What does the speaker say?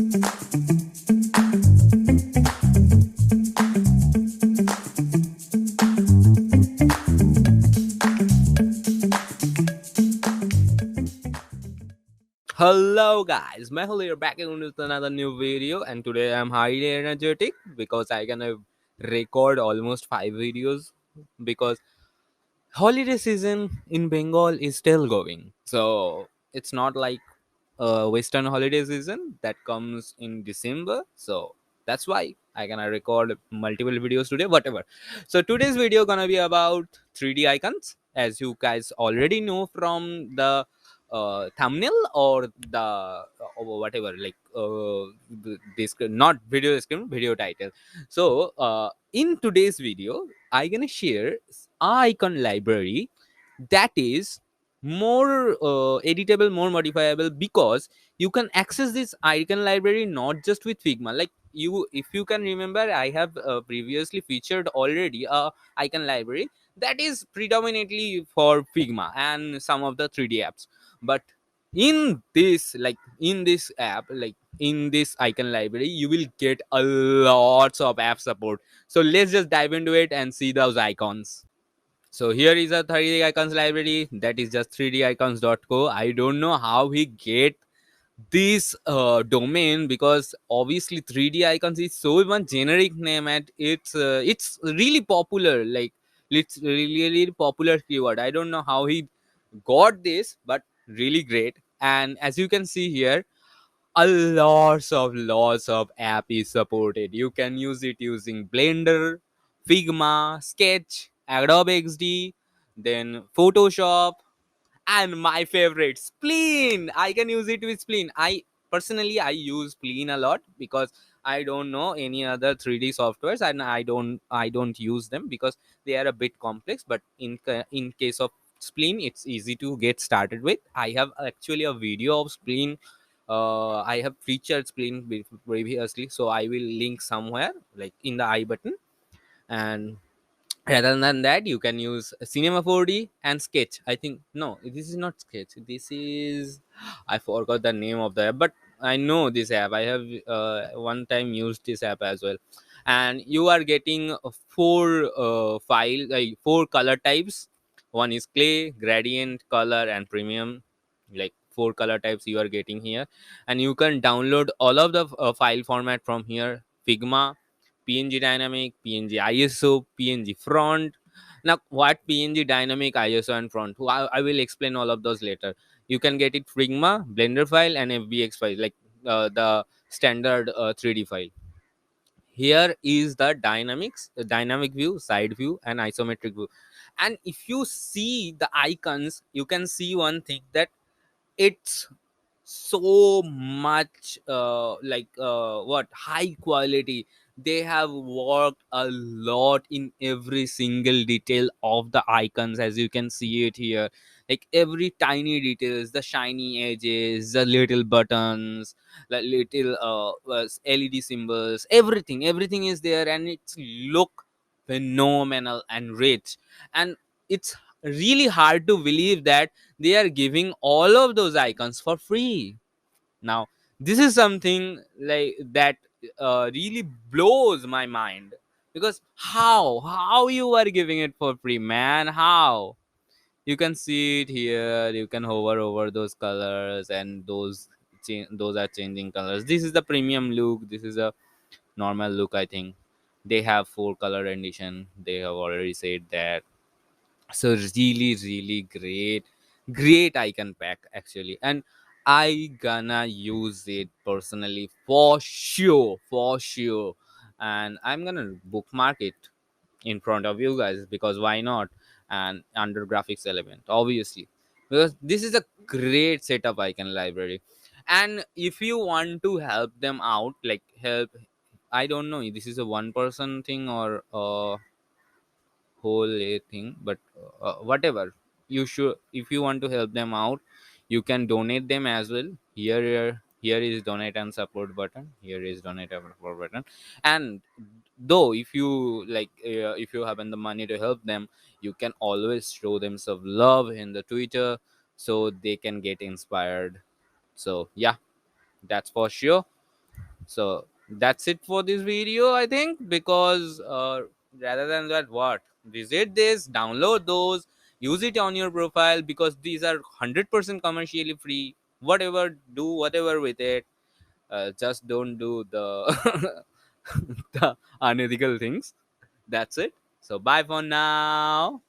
Hello guys, Mehul here back again with another new video, and today I'm highly energetic because I can record almost 5 videos because holiday season in Bengal is still going. So it's not like Western holiday season that comes in December. So that's why I gonna record multiple videos today. Whatever. So today's video gonna be about 3D icons, as you guys already know from the thumbnail or the whatever, like this not video description, video title. So in today's video I gonna share icon library that is more editable, more modifiable, because you can access this icon library not just with Figma. Like, you, if you can remember, I have previously featured already a icon library that is predominantly for Figma and some of the 3D apps. But in this, like in this app, like in this icon library, you will get a lots of app support. So let's just dive into it and see those icons. So here is a 3D icons library that is just 3dicons.co. I don't know how he get this domain, because obviously 3D icons is so much generic name, and it's really popular. Like, it's really popular keyword. I don't know how he got this, but really great. And as you can see here, a lots of app is supported. You can use it using Blender, Figma, Sketch, Adobe XD, then Photoshop, and my favorite, Spleen. I can use it with Spleen. I use Spleen a lot because I don't know any other 3D softwares, and I don't use them because they are a bit complex. But in case of Spleen, it's easy to get started with. I have actually a video of Spleen. I have featured Spleen previously, so I will link somewhere, like in the I button. And rather than that, you can use Cinema 4D and Sketch. I think, no, this is not Sketch, this is, I forgot the name of the app, but I know this app. I have one time used this app as well. And you are getting four color types. One is clay, gradient, color, and premium. Like, four color types you are getting here. And you can download all of the file format from here: Figma, PNG dynamic, PNG ISO, PNG front. Now, what PNG dynamic, ISO, and front? I will explain all of those later. You can get it Figma, Blender file, and FBX file, like the standard 3D file. Here is the dynamics, the dynamic view, side view, and isometric view. And if you see the icons, you can see one thing, that it's so much what high quality. They have worked a lot in every single detail of the icons, as you can see it here. Like, every tiny details, the shiny edges, the little buttons, the little LED symbols, everything is there, and it's look phenomenal and rich. And it's really hard to believe that they are giving all of those icons for free. Now, this is something like that really blows my mind, because how you are giving it for free, man? How? You can see it here, you can hover over those colors, and those are changing colors. This is the premium look, this is a normal look. I think they have four color rendition, they have already said that. So really great icon pack actually. And I gonna use it personally for sure. And I'm gonna bookmark it in front of you guys, because why not? And under graphics element, obviously, because this is a great setup icon library. And if you want to help them out, like help, I don't know, this is a one person thing or whole thing, but whatever. You should, if you want to help them out, you can donate them as well. Here is donate and support button, here is donate and support button. And though, if you like, if you haven't the money to help them, you can always show them some love in the Twitter, so they can get inspired. So yeah, that's for sure. So that's it for this video, I think, because rather than that, what? Visit this, download those, use it on your profile, because these are 100% commercially free. Whatever, do whatever with it. Just don't do the the unethical things. That's it. So bye for now.